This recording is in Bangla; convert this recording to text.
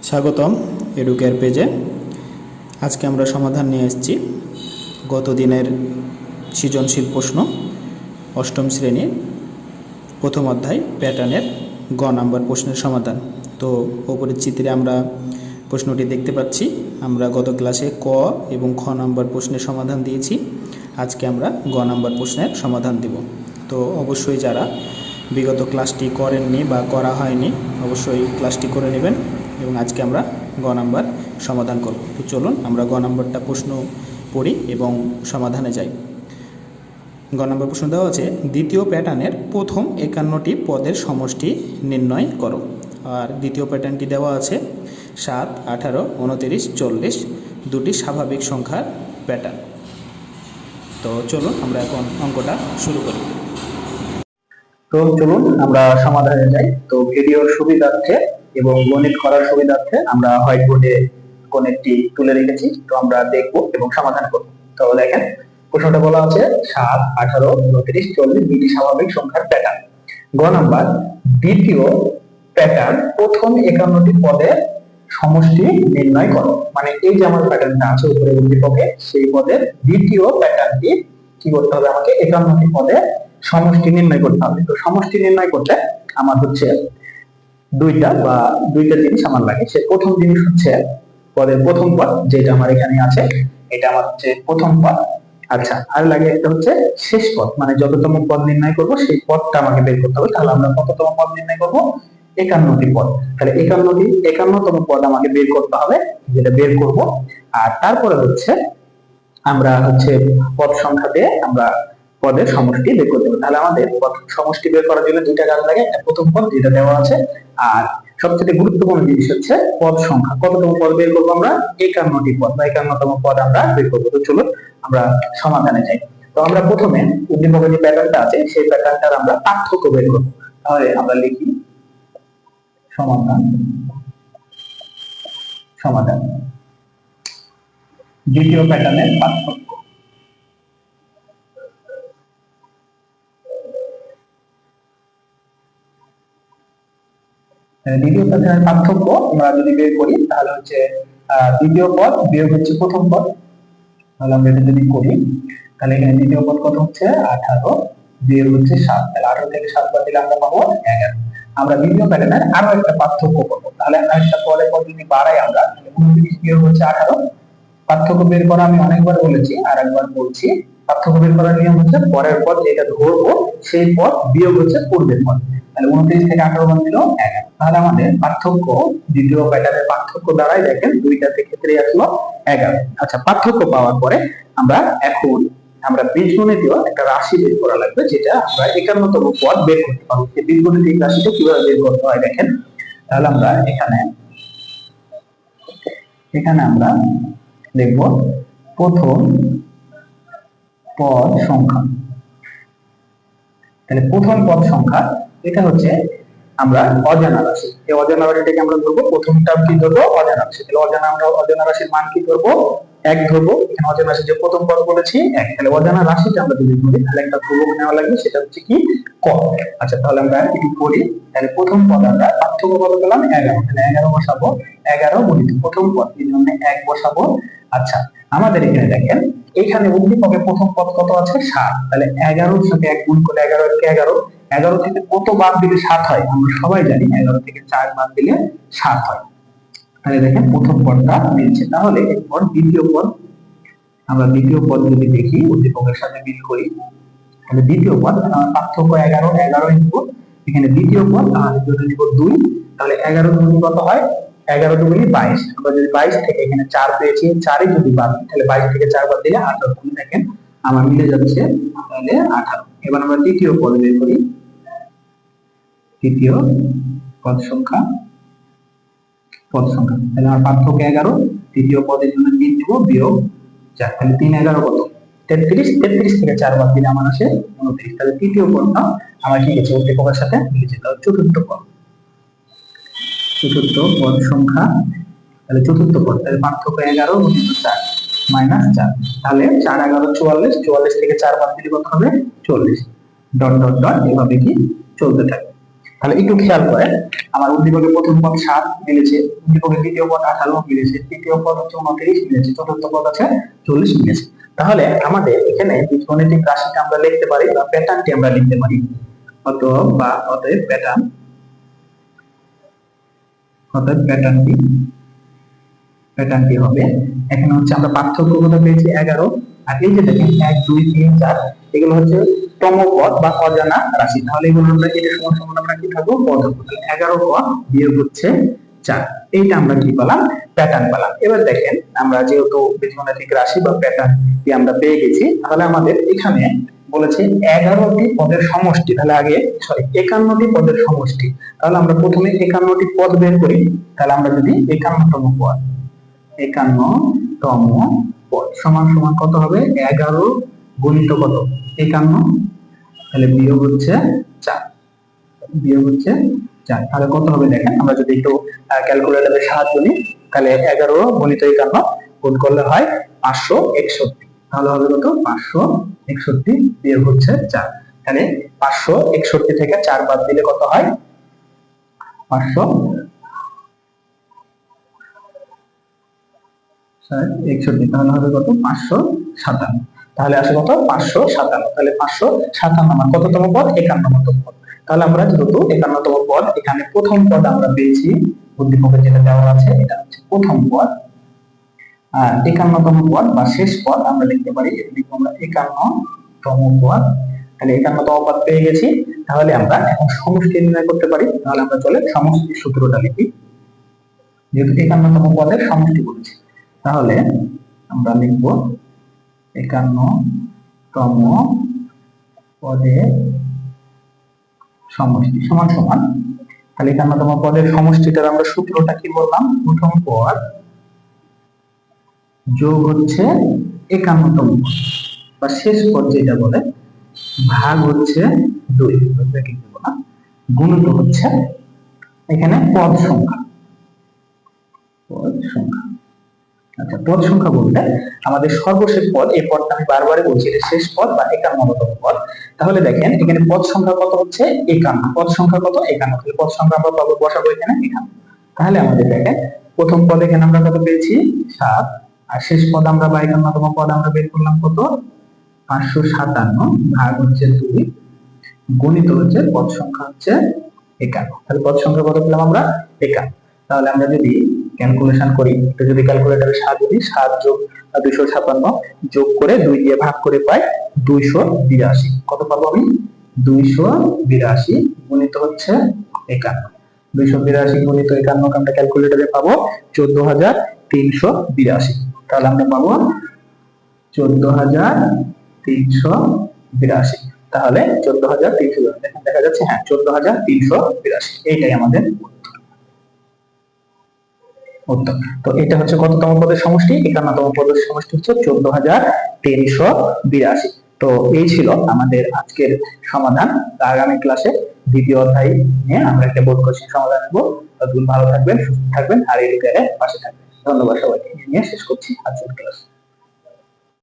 স্বাগতম এডুকেয়ার পেজে। আজকে আমরা সমাধান নিয়ে এসেছি গত দিনের সৃজনশীল প্রশ্ন অষ্টম শ্রেণীর প্রথম অধ্যায় প্যাটার্নের গ নাম্বার প্রশ্নের সমাধান। তো উপরের চিত্রে আমরা প্রশ্নটি দেখতে পাচ্ছি। আমরা গত ক্লাসে ক এবং খ নাম্বার প্রশ্নের সমাধান দিয়েছি। আজকে আমরা গ নাম্বার প্রশ্নের সমাধান দিব। তো অবশ্যই যারা বিগত ক্লাসটি করেননি বা করা হয়নি অবশ্যই ক্লাসটি করে নেবেন এবং আজকে আমরা গ নাম্বার সমাধান করব। তো চলুন আমরা গ নাম্বারটা প্রশ্ন পড়ি এবং সমাধানে যাই। গ নাম্বার প্রশ্ন দেওয়া আছে, দ্বিতীয় প্যাটার্নের প্রথম 51টি পদের সমষ্টি নির্ণয় করো। আর দ্বিতীয় প্যাটার্নটি দেওয়া আছে 7, 18, 29, 40 দুটি স্বাভাবিক সংখ্যার প্যাটার্ন। তো চলুন আমরা এখন অঙ্কটা শুরু করি। তো চলুন আমরা সমাধানে যাই। তো ভিডিওর সুবিধার্থে এবং গণিত করার সুবিধার্থে আমরা হোয়াইট বোর্ডে গণিতটি তুলে রেখেছি। তো আমরা দেখব এবং সমাধান করব। তো দেখেন প্রশ্নটা বলা আছে 7, 18, 29, 40 দুটি স্বাভাবিক সংখ্যার প্যাটার্ন। গ নাম্বার, দ্বিতীয় প্যাটার্ন প্রথম 51টি পদের সমষ্টি নির্ণয় করো। মানে এই যে আমার প্যাটার্নটা আছে উপরে উদ্দীপকে, সেই পদের দ্বিতীয় প্যাটার্নটি কি করতে হবে, আমাকে 51টি পদের সমষ্টি নির্ণয় করতে হবে। তো সমষ্টি নির্ণয় করতে আমার হচ্ছে দুইটা জিনিস আমার লাগে। সে প্রথম জিনিস হচ্ছে পদের প্রথম পদ, যেটা আমার এখানে আছে, এটা আমার হচ্ছে প্রথম পদ। আচ্ছা, আর লাগে একটা হচ্ছে শেষ পদ, মানে যততম পদ নির্ণয় করব সেই পদটা আমাকে বের করতে হবে। তাহলে আমরা কততম পদ নির্ণয় করব? 51টি পদ। তাহলে 51তম পদ আমাকে বের করতে হবে, যেটা বের করব। আর তারপরে হচ্ছে আমরা হচ্ছে পদ সংখ্যা দিয়ে আমরা পদের সমষ্টি বের করতে হবে। তাহলে আমাদের পদ সমষ্টি বের করার জন্য দুইটা কাজ লাগে, একটা প্রথম পদ যেটা দেওয়া আছে, আর সবচেয়ে গুরুত্বপূর্ণ জিনিস হচ্ছে পদ সংখ্যা। কততম পদ বের করবো আমরা? 51টি পদ বা 51তম পদ আমরা বের করবো। তো চলুন আমরা সমাধানে যাই। তো আমরা প্রথমে উদ্দীপকের যে প্যাটার্নটা আছে সেই প্যাটার্নটার আমরা পার্থক্য বের করবো। তাহলে আমরা লিখি সমাধান দ্বিতীয় প্যাটার্নের পার্থক্য। দ্বিতীয় প্যাটার্নের পার্থক্য আমরা যদি বের করি তাহলে হচ্ছে দ্বিতীয় পদ বিয়োগ হচ্ছে প্রথম পদ। তাহলে আমরা এটা যদি করি তাহলে এখানে দ্বিতীয় পদ কত হচ্ছে 18 বিয়োগ হচ্ছে 7। তাহলে 18 থেকে 7 বাদ দিলে আমরা পাবো 11। আমরা দ্বিতীয় প্যাটার্নের আরো একটা পার্থক্য করব। তাহলে একটা পরের পদ যদি বাড়াই আমরা, তাহলে 29 বিয়োগ হচ্ছে 18। পার্থক্য বের করা আমি অনেকবার বলেছি, আর একবার বলছি। পার্থক্য বের করার নিয়ম হচ্ছে পরের পদ যেটা ধরবো সেই পদ বিয়োগ হচ্ছে পূর্বের পদ। তাহলে 29 থেকে 18 বাদ দিল 11। তাহলে আমাদের পার্থক্য দ্বিতীয় প্যাটার্নের পার্থক্য দ্বারাই দেখেন দুইটাতে ক্ষেত্রে আসলো 11। আচ্ছা, পার্থক্য পাওয়ার পরে আমরা বীজগণিতীয় একটা রাশি বের করা লাগবে, যেটা আমরা 51তম পদ বের করতে পারবো। এই বীজগণিতিক রাশিটা কিভাবে বের করতে হয় দেখেন। তাহলে আমরা এখানে আমরা দেখব প্রথম পদ সংখ্যা। তাহলে প্রথম পদ সংখ্যা এটা হচ্ছে আমরা অজানা রাশি। এই অজানা রাশিটাকে আমরা ধরবো, প্রথম টার্ম কি ধরবো? অজানা রাশি। তাহলে আমরা অজানা রাশির মান কি ধরবো? 1 ধরবো। এখানে অজানা রাশি যে প্রথম পদ বলেছি 1। তাহলে অজানা রাশিটা আমরা যদি ধরি তাহলে একটা ধ্রুবক নেওয়া লাগবে, সেটা হচ্ছে কি? ক। আচ্ছা, তাহলে আমরা একটু করি। তাহলে প্রথম পদ আমরা পার্থক্য কত পেলাম? 11। তাহলে 11 বসাবো, 11 গুণিত প্রথম পদ, এই জন্য 1 বসাবো। আচ্ছা, আমাদের এখানে দেখেন এখানে উদ্দীপকে প্রথম পদ কত আছে? 7। তাহলে 11 সাথে 1 গুণ করলে 11 কে 11। 11 থেকে কত বাদ দিলে 7 হয়? আমরা সবাই জানি 11 থেকে 4 বাদ দিলে 7 হয়। তাহলে দেখেন প্রথম পদটা মিলছে। তাহলে এরপর দ্বিতীয় পদ, আমরা দ্বিতীয় পদ যদি দেখি উদ্দীপকের সাথে মিল করি, তাহলে দ্বিতীয় পদ পার্থক্য 11 ইনটু এখানে দ্বিতীয় পদ, তাহলে যদি নিব 2। তাহলে 11 গুণ কত হয়? 11 দুগুণে 22। আমরা যদি 22 থেকে এখানে 4 পেয়েছি, 4ই যদি বাদ দিই তাহলে 22 থেকে 4 বাদ দিলে 18। তাহলে দেখেন আমার মিলে যাচ্ছে, তাহলে 18। এবার আমরা তৃতীয় পদ বের করি। তৃতীয় পদ সংখ্যা তাহলে আমার পার্থক্য 11, তৃতীয় পদের জন্য 3 দেব বিয়োগ 4। তাহলে 3 11 কত? 33। 33 থেকে 4 বাদ দিলে আমার আসে 29। তাহলে তৃতীয় পদটা আমার কি গেছে? উদ্দীপকের সাথে মিলেছে। তাহলে চতুর্থ পদ সংখ্যা, তাহলে চতুর্থ পদ, তাহলে পার্থক্য 11 গুণিত 4 মাইনাস 4। তাহলে 4 11 44। 44 থেকে 4 বাদ দিলে কত হবে? 40। ডট ডট ডট এভাবে কি চলতে থাকে। তাহলে একটু খেয়াল করেন, আমার উদ্দীপকের প্রথম পদ 7 মিলেছে, উদ্দীপকের দ্বিতীয় পদ 18 মিলেছে, তৃতীয় পদ হচ্ছে 29 মিলেছে, চতুর্থ পদ আছে 40 মিলেছে। তাহলে আমাদের এখানে বীজগণিতিক রাশিটা আমরা লিখতে পারি বা প্যাটার্নটি আমরা লিখতে পারি। অতএব প্যাটার্নটি হবে, এখানে হচ্ছে আমরা পার্থক্য কত পেয়েছি 11, আর এই যে দেখেন 1 2 3 4 এগুলো হচ্ছে তম পদ বা অজানা রাশি। তাহলে এগুলো আমরা এটা সমান সমান আমরা কি থাকবো পদ, তাহলে 11 পদ বিয়োগ হচ্ছে 4, এইটা আমরা কি পেলাম প্যাটার্ন পেলাম। এবার দেখেন আমরা যেহেতু বীজগণিতিক রাশি বা প্যাটার্ন কি আমরা পেয়ে গেছি, তাহলে আমাদের এখানে বলেছে 11টি পদের সমষ্টি, তাহলে আগে 51টি পদের সমষ্টি। তাহলে আমরা প্রথমে 51টি পদ বের করি। তাহলে আমরা যদি 51তম পদ সমান সমান কত হবে 11 গুণিত কত 51, তাহলে বিয়োগ হচ্ছে 4, তাহলে কত হবে দেখেন, আমরা যদি একটু ক্যালকুলেটরের সাহায্য নিই, তাহলে 11 গুণিত 51 গুণ করলে হয় 561, তাহলে হবে কত 561 বিয়োগ হচ্ছে 4, তাহলে 561 থেকে 4 বাদ দিলে কত হয় 561, তাহলে হবে কত 557, তাহলে আসে কত 557, তাহলে 557 আমার কততম পদ 51তম পদ। তাহলে আমরা যেহেতু 51তম পদ, এখানে প্রথম পদ আমরা পেয়েছি, উদ্দীপকে যেটা দেওয়া আছে এটা হচ্ছে প্রথম পদ, আর 51তম পদ বা শেষ পদ আমরা লিখতে পারি, এটা লিখবো আমরা 51তম পদ। তাহলে 51তম পদ পেয়ে গেছি, তাহলে আমরা এখন সমষ্টি নির্ণয় করতে পারি। তাহলে আমরা চলে সমষ্টির সূত্রটা লিখি, যেহেতু 51তম পদের সমষ্টি বলেছি, তাহলে আমরা লিখব 51তম পদের সমষ্টি সমান সমান, তাহলে 51তম পদের সমষ্টিটার আমরা সূত্রটা কি বললাম, প্রথম পদ যোগ হচ্ছে 51তম পদ বা শেষ পদ যেটা বলে, ভাগ হচ্ছে 2 কি দেব না, গুণিত হচ্ছে এখানে পদ সংখ্যা। আচ্ছা, পদ সংখ্যা বলতে আমাদের সর্বশেষ পদ, এই পদটা আমি বারবারই বলছি এটা শেষ পদ বা 51তম পদ। তাহলে দেখেন এখানে পদ সংখ্যা কত হচ্ছে 51, পদ সংখ্যা কত 51, তাহলে পদ সংখ্যা আমরা পাবো বসাবো এখানে 51। তাহলে আমাদের দেখেন প্রথম পদ এখানে আমরা কত পেয়েছি 7, আর শেষ পদ আমরা বা 51তম পদ আমরা বের করলাম কত 557 ভাগ হচ্ছে 2 গণিত হচ্ছে পদ সংখ্যা হচ্ছে 51, তাহলে পদ সংখ্যা কত পেলাম আমরা 51। তাহলে আমরা যদি ক্যালকুলেশন করি, তো যদি ক্যালকুলেটরের সাহায্যে দিই 7 যোগ 256 যোগ করে 2 দিয়ে ভাগ করে পাই 282, কত পাবো আমি 282 গুণিত হচ্ছে 51, 282 গুণিত 51 আমরা ক্যালকুলেটরে পাবো 14382, তাহলে আমরা পাবো 14382, তাহলে 14382 দেখেন দেখা যাচ্ছে, হ্যাঁ 14382, এইটাই আমাদের উত্তর। তো এটা হচ্ছে কততম পদের সমষ্টি, 51তম পদের সমষ্টি হচ্ছে 14382। তো এই ছিল আমাদের আজকের সমাধান। আগামী ক্লাসে দ্বিতীয় অধ্যায় নিয়ে আমরা একটা বোর্ড কোশ্চেন সমাধান করব। ততক্ষণ ভালো থাকবেন, সুস্থ থাকবেন, আর এই পাশে থাকবেন। ধন্যবাদ সবাইকে, নিয়ে শেষ করছি আজকের ক্লাস।